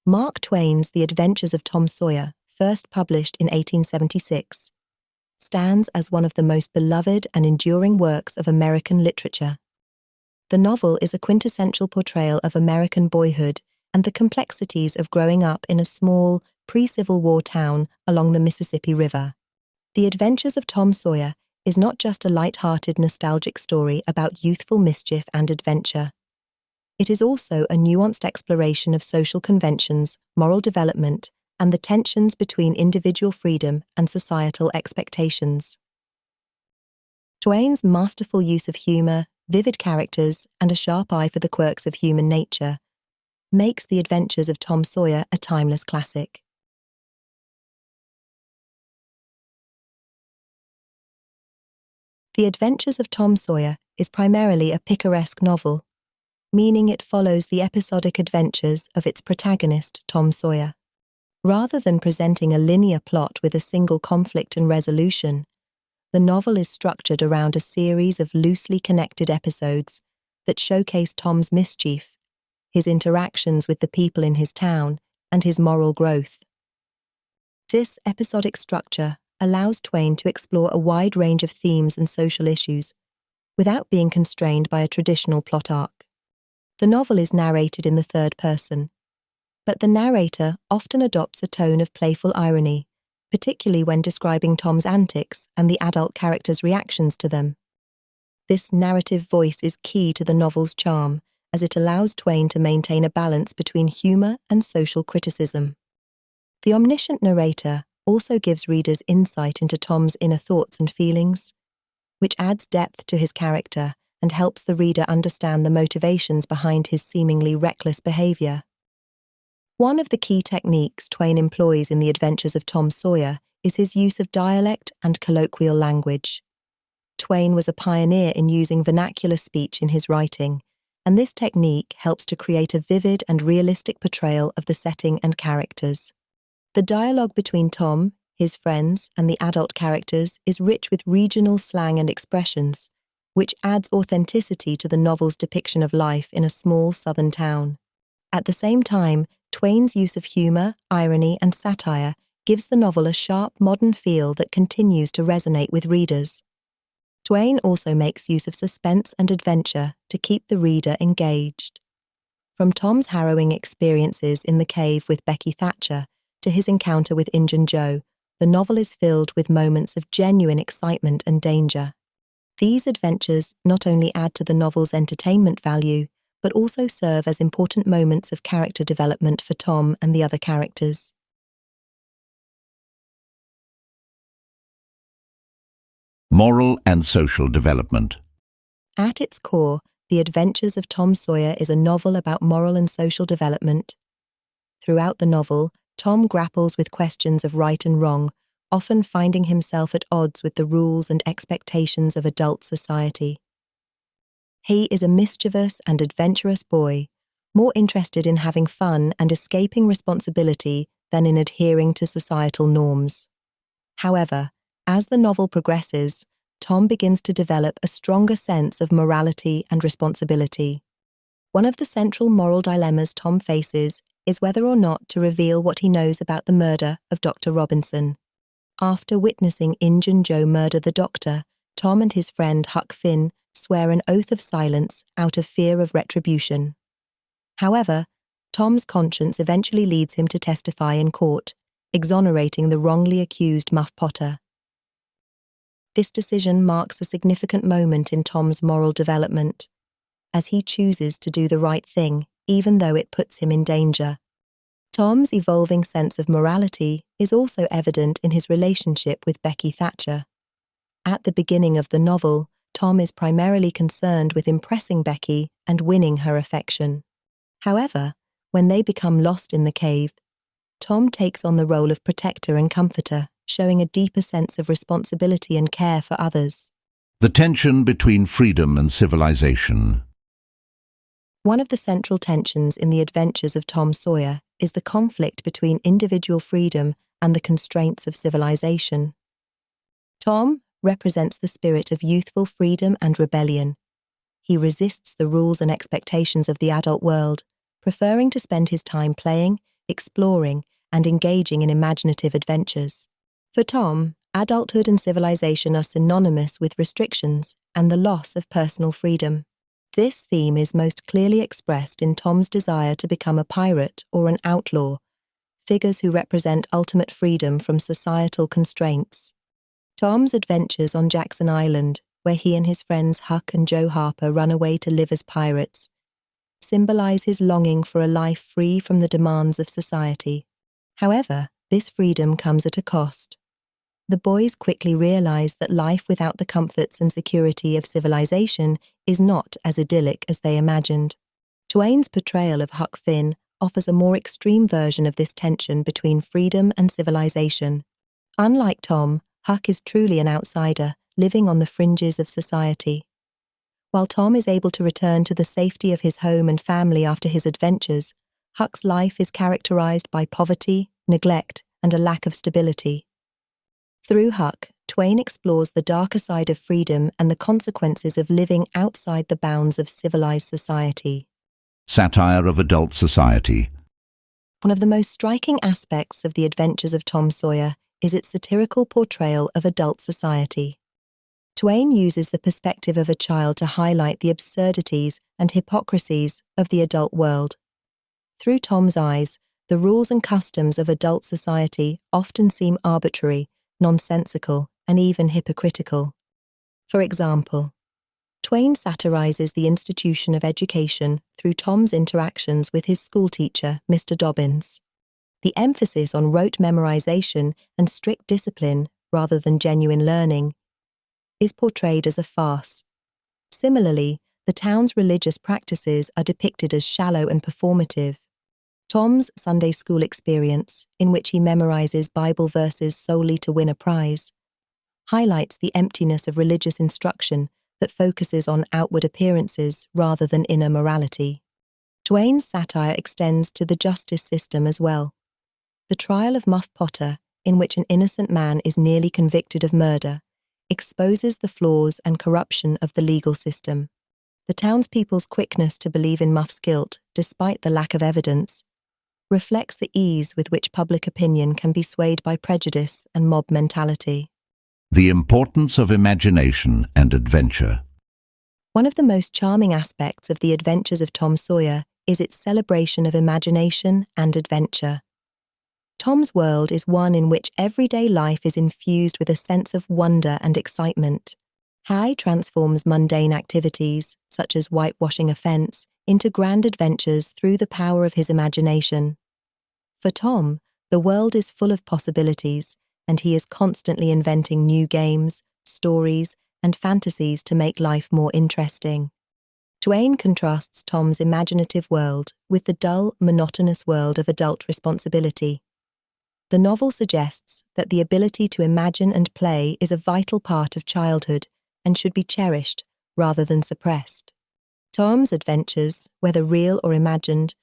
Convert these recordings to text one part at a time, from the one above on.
Mark Twain's The Adventures of Tom Sawyer, first published in 1876, stands as one of the most beloved and enduring works of American literature. The novel is a quintessential portrayal of American boyhood and the complexities of growing up in a small, pre-Civil War town along the Mississippi River. The Adventures of Tom Sawyer is not just a light-hearted, nostalgic story about youthful mischief and adventure. It is also a nuanced exploration of social conventions, moral development, and the tensions between individual freedom and societal expectations. Twain's masterful use of humor, vivid characters, and a sharp eye for the quirks of human nature makes The Adventures of Tom Sawyer a timeless classic. The Adventures of Tom Sawyer is primarily a picaresque novel, meaning it follows the episodic adventures of its protagonist, Tom Sawyer. Rather than presenting a linear plot with a single conflict and resolution, the novel is structured around a series of loosely connected episodes that showcase Tom's mischief, his interactions with the people in his town, and his moral growth. This episodic structure allows Twain to explore a wide range of themes and social issues without being constrained by a traditional plot arc. The novel is narrated in the third person, but the narrator often adopts a tone of playful irony, particularly when describing Tom's antics and the adult character's reactions to them. This narrative voice is key to the novel's charm, as it allows Twain to maintain a balance between humor and social criticism. The omniscient narrator also gives readers insight into Tom's inner thoughts and feelings, which adds depth to his character and helps the reader understand the motivations behind his seemingly reckless behavior. One of the key techniques Twain employs in The Adventures of Tom Sawyer is his use of dialect and colloquial language. Twain was a pioneer in using vernacular speech in his writing, and this technique helps to create a vivid and realistic portrayal of the setting and characters. The dialogue between Tom, his friends, and the adult characters is rich with regional slang and expressions, which adds authenticity to the novel's depiction of life in a small southern town. At the same time, Twain's use of humor, irony, and satire gives the novel a sharp, modern feel that continues to resonate with readers. Twain also makes use of suspense and adventure to keep the reader engaged. From Tom's harrowing experiences in the cave with Becky Thatcher to his encounter with Injun Joe, the novel is filled with moments of genuine excitement and danger. These adventures not only add to the novel's entertainment value, but also serve as important moments of character development for Tom and the other characters. Moral and social development. At its core, The Adventures of Tom Sawyer is a novel about moral and social development. Throughout the novel, Tom grapples with questions of right and wrong, often finding himself at odds with the rules and expectations of adult society. He is a mischievous and adventurous boy, more interested in having fun and escaping responsibility than in adhering to societal norms. However, as the novel progresses, Tom begins to develop a stronger sense of morality and responsibility. One of the central moral dilemmas Tom faces is whether or not to reveal what he knows about the murder of Dr. Robinson. After witnessing Injun Joe murder the doctor, Tom and his friend Huck Finn swear an oath of silence out of fear of retribution. However, Tom's conscience eventually leads him to testify in court, exonerating the wrongly accused Muff Potter. This decision marks a significant moment in Tom's moral development, as he chooses to do the right thing even though it puts him in danger. Tom's evolving sense of morality is also evident in his relationship with Becky Thatcher. At the beginning of the novel, Tom is primarily concerned with impressing Becky and winning her affection. However, when they become lost in the cave, Tom takes on the role of protector and comforter, showing a deeper sense of responsibility and care for others. The tension between freedom and civilization. One of the central tensions in The Adventures of Tom Sawyer is the conflict between individual freedom and the constraints of civilization. Tom represents the spirit of youthful freedom and rebellion. He resists the rules and expectations of the adult world, preferring to spend his time playing, exploring, and engaging in imaginative adventures. For Tom, adulthood and civilization are synonymous with restrictions and the loss of personal freedom. This theme is most clearly expressed in Tom's desire to become a pirate or an outlaw, figures who represent ultimate freedom from societal constraints. Tom's adventures on Jackson Island, where he and his friends Huck and Joe Harper run away to live as pirates, symbolize his longing for a life free from the demands of society. However, this freedom comes at a cost. The boys quickly realize that life without the comforts and security of civilization is not as idyllic as they imagined. Twain's portrayal of Huck Finn offers a more extreme version of this tension between freedom and civilization. Unlike Tom, Huck is truly an outsider, living on the fringes of society. While Tom is able to return to the safety of his home and family after his adventures, Huck's life is characterized by poverty, neglect, and a lack of stability. Through Huck, Twain explores the darker side of freedom and the consequences of living outside the bounds of civilized society. Satire of adult society. One of the most striking aspects of the Adventures of Tom Sawyer is its satirical portrayal of adult society. Twain uses the perspective of a child to highlight the absurdities and hypocrisies of the adult world. Through Tom's eyes, the rules and customs of adult society often seem arbitrary, nonsensical, and even hypocritical. For example, Twain satirizes the institution of education through Tom's interactions with his schoolteacher, Mr. Dobbins. The emphasis on rote memorization and strict discipline, rather than genuine learning, is portrayed as a farce. Similarly, the town's religious practices are depicted as shallow and performative. Tom's Sunday school experience, in which he memorizes Bible verses solely to win a prize, highlights the emptiness of religious instruction that focuses on outward appearances rather than inner morality. Twain's satire extends to the justice system as well. The trial of Muff Potter, in which an innocent man is nearly convicted of murder, exposes the flaws and corruption of the legal system. The townspeople's quickness to believe in Muff's guilt, despite the lack of evidence, reflects the ease with which public opinion can be swayed by prejudice and mob mentality. The importance of imagination and adventure. One of the most charming aspects of the Adventures of Tom Sawyer is its celebration of imagination and adventure. Tom's world is one in which everyday life is infused with a sense of wonder and excitement. He transforms mundane activities, such as whitewashing a fence, into grand adventures through the power of his imagination. For Tom, the world is full of possibilities, and he is constantly inventing new games, stories, and fantasies to make life more interesting. Twain contrasts Tom's imaginative world with the dull, monotonous world of adult responsibility. The novel suggests that the ability to imagine and play is a vital part of childhood and should be cherished rather than suppressed. Tom's adventures, whether real or imagined,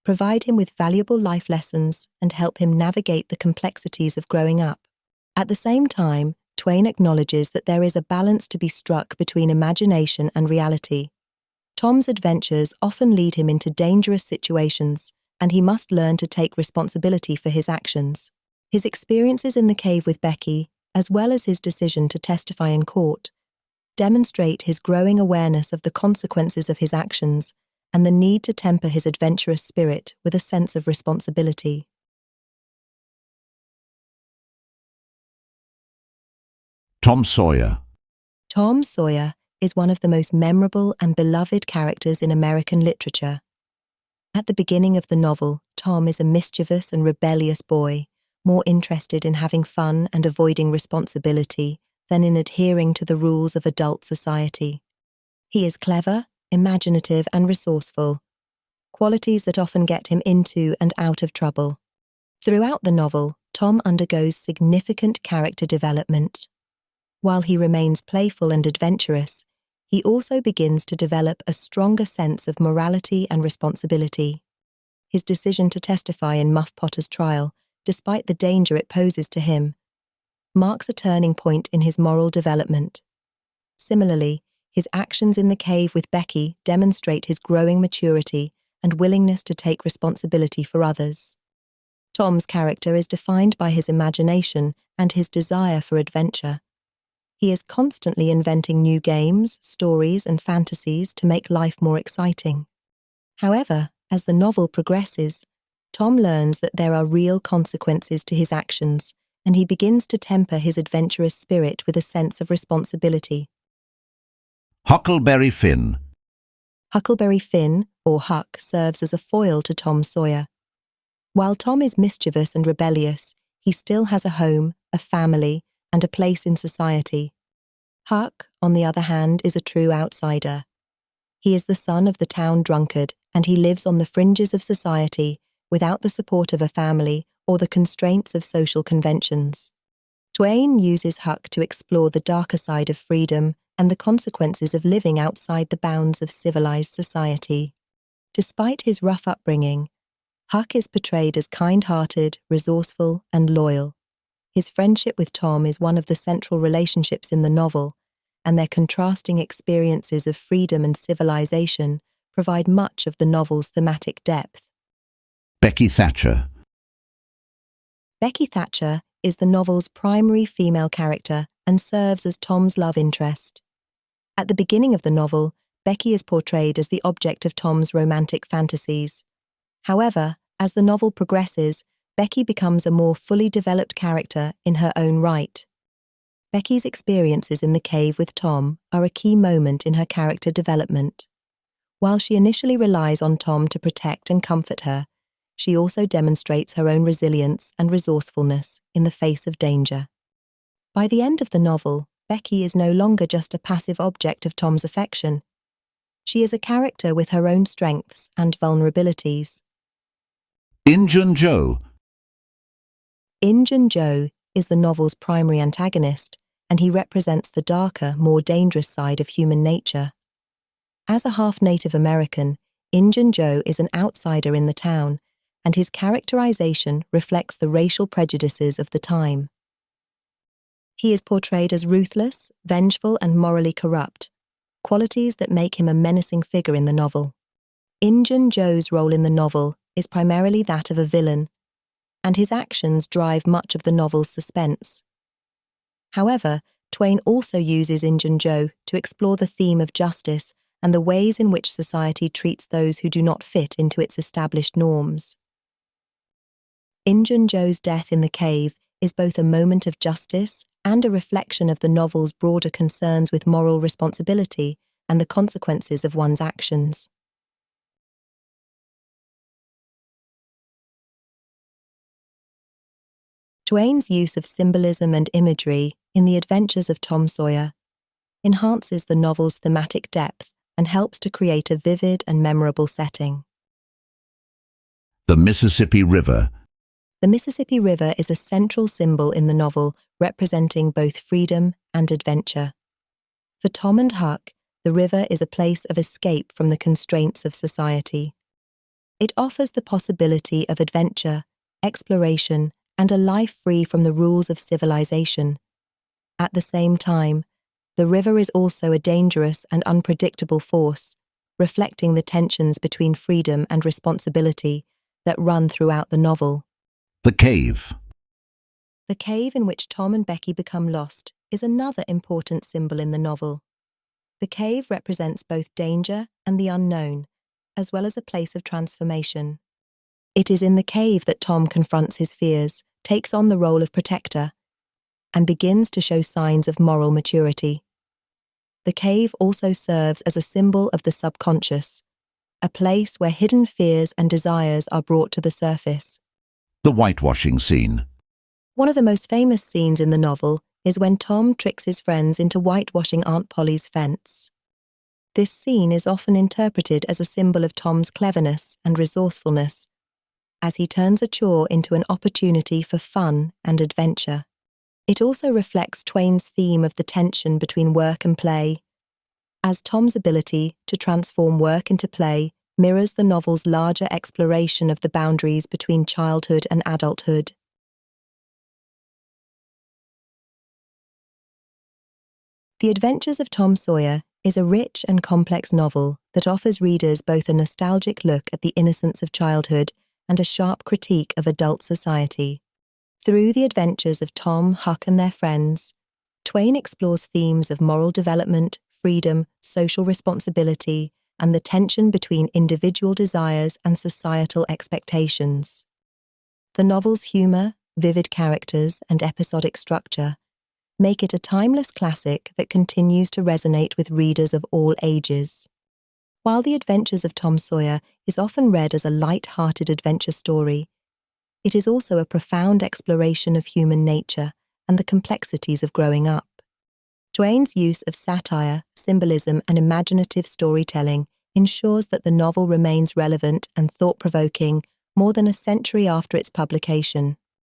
provide him with valuable life lessons and help him navigate the complexities of growing up. At the same time, Twain acknowledges that there is a balance to be struck between imagination and reality. Tom's adventures often lead him into dangerous situations, and he must learn to take responsibility for his actions. His experiences in the cave with Becky, as well as his decision to testify in court, demonstrate his growing awareness of the consequences of his actions and the need to temper his adventurous spirit with a sense of responsibility. Tom Sawyer. Tom Sawyer is one of the most memorable and beloved characters in American literature. At the beginning of the novel, Tom is a mischievous and rebellious boy, more interested in having fun and avoiding responsibility than in adhering to the rules of adult society. He is clever, imaginative, and resourceful, qualities that often get him into and out of trouble. Throughout the novel, Tom undergoes significant character development. While he remains playful and adventurous, he also begins to develop a stronger sense of morality and responsibility. His decision to testify in Muff Potter's trial, despite the danger it poses to him, marks a turning point in his moral development. Similarly, his actions in the cave with Becky demonstrate his growing maturity and willingness to take responsibility for others. Tom's character is defined by his imagination and his desire for adventure. He is constantly inventing new games, stories, and fantasies to make life more exciting. However, as the novel progresses, Tom learns that there are real consequences to his actions, and he begins to temper his adventurous spirit with a sense of responsibility. Huckleberry Finn. Huckleberry Finn, or Huck, serves as a foil to Tom Sawyer. While Tom is mischievous and rebellious, he still has a home, a family, and a place in society. Huck, on the other hand, is a true outsider. He is the son of the town drunkard, and he lives on the fringes of society without the support of a family or the constraints of social conventions. Twain uses Huck to explore the darker side of freedom and the consequences of living outside the bounds of civilized society. Despite his rough upbringing, Huck is portrayed as kind-hearted, resourceful, and loyal. His friendship with Tom is one of the central relationships in the novel, and their contrasting experiences of freedom and civilization provide much of the novel's thematic depth. Becky Thatcher. Becky Thatcher is the novel's primary female character and serves as Tom's love interest. At the beginning of the novel, Becky is portrayed as the object of Tom's romantic fantasies. However, as the novel progresses, Becky becomes a more fully developed character in her own right. Becky's experiences in the cave with Tom are a key moment in her character development. While she initially relies on Tom to protect and comfort her, she also demonstrates her own resilience and resourcefulness in the face of danger. By the end of the novel, Becky is no longer just a passive object of Tom's affection. She is a character with her own strengths and vulnerabilities. Injun Joe. Injun Joe is the novel's primary antagonist, and he represents the darker, more dangerous side of human nature. As a half-Native American, Injun Joe is an outsider in the town, and his characterization reflects the racial prejudices of the time. He is portrayed as ruthless, vengeful, and morally corrupt, qualities that make him a menacing figure in the novel. Injun Joe's role in the novel is primarily that of a villain, and his actions drive much of the novel's suspense. However, Twain also uses Injun Joe to explore the theme of justice and the ways in which society treats those who do not fit into its established norms. Injun Joe's death in the cave is both a moment of justice and a reflection of the novel's broader concerns with moral responsibility and the consequences of one's actions. Twain's use of symbolism and imagery in The Adventures of Tom Sawyer enhances the novel's thematic depth and helps to create a vivid and memorable setting. The Mississippi River. The Mississippi River is a central symbol in the novel, representing both freedom and adventure. For Tom and Huck, the river is a place of escape from the constraints of society. It offers the possibility of adventure, exploration, and a life free from the rules of civilization. At the same time, the river is also a dangerous and unpredictable force, reflecting the tensions between freedom and responsibility that run throughout the novel. The cave. The cave in which Tom and Becky become lost is another important symbol in the novel. The cave represents both danger and the unknown, as well as a place of transformation. It is in the cave that Tom confronts his fears, takes on the role of protector, and begins to show signs of moral maturity. The cave also serves as a symbol of the subconscious, a place where hidden fears and desires are brought to the surface. The whitewashing scene. One of the most famous scenes in the novel is when Tom tricks his friends into whitewashing Aunt Polly's fence. This scene is often interpreted as a symbol of Tom's cleverness and resourcefulness, as he turns a chore into an opportunity for fun and adventure. It also reflects Twain's theme of the tension between work and play, as Tom's ability to transform work into play mirrors the novel's larger exploration of the boundaries between childhood and adulthood. The Adventures of Tom Sawyer is a rich and complex novel that offers readers both a nostalgic look at the innocence of childhood and a sharp critique of adult society. Through the adventures of Tom, Huck, and their friends, Twain explores themes of moral development, freedom, social responsibility, and the tension between individual desires and societal expectations. The novel's humor, vivid characters, and episodic structure make it a timeless classic that continues to resonate with readers of all ages. While The Adventures of Tom Sawyer is often read as a light-hearted adventure story, it is also a profound exploration of human nature and the complexities of growing up. Twain's use of satire, symbolism, and imaginative storytelling ensures that the novel remains relevant and thought-provoking more than a century after its publication.